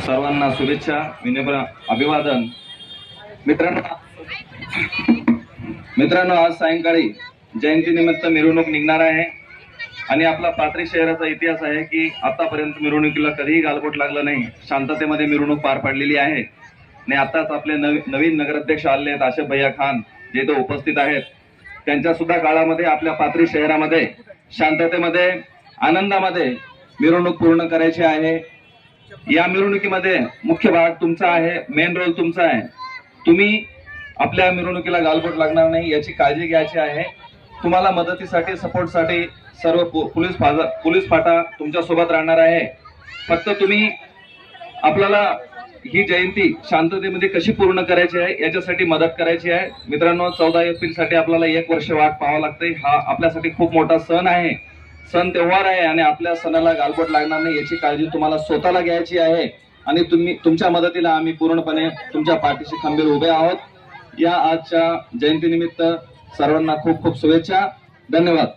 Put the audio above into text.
सर्वांना शुभेच्छा, विनम्र अभिवादन। मित्रांनो आज सायंकाळी जयंतीनिमित्त मिरवणूक निघणार आहे आणि आपला पाथरी शहराचा इतिहास आहे की आतापर्यंत मिरवणुकीला कधीही गालबोट लागलं नाही, शांततेमध्ये मिरवणूक पार पडलेली आहे। आणि आताच आपले नवीन नगराध्यक्ष आले आहेत आशिफ भैया खान, जे इथे उपस्थित आहेत। त्यांच्या सुद्धा काळामध्ये आपल्या पाथरी शहरामध्ये शांततेमध्ये आनंदामध्ये मिरवणूक पूर्ण करायची आहे। या मिरवणुकीमध्ये मुख्य भाग तुमचा आहे, मेन रोल तुमचा आहे। तुम्ही आपल्या मिरवणुकीला गालबोट लागणार नाही याची काळजी घ्यायची आहे। तुम्हाला मदतीसाठी सपोर्टसाठी सर्व पोलीस फाटा तुमच्या सोबत राहणार आहे। फक्त तुम्ही आपल्याला ही जयंती शांततेमध्ये कशी पूर्ण करायची आहे याच्यासाठी मदत करायची आहे। मित्रांनो 14 एप्रिल साठी आपल्याला 1 वर्ष वाट पाहावं लागते। हा आपल्यासाठी खूप मोठा सण आहे, सण त्योहार आहे आणि आपल्या सणाला गालबोट लागणार नाही याची काळजी तुम्हाला स्वतःला घ्यायची आहे। आणि तुमच्या मदतीला आम्ही पूर्णपणे तुमच्या पाठीशी खंबीर उभे आहोत। या आजच्या जयंतीनिमित्त सर्वांना खूप खूप शुभेच्छा, धन्यवाद।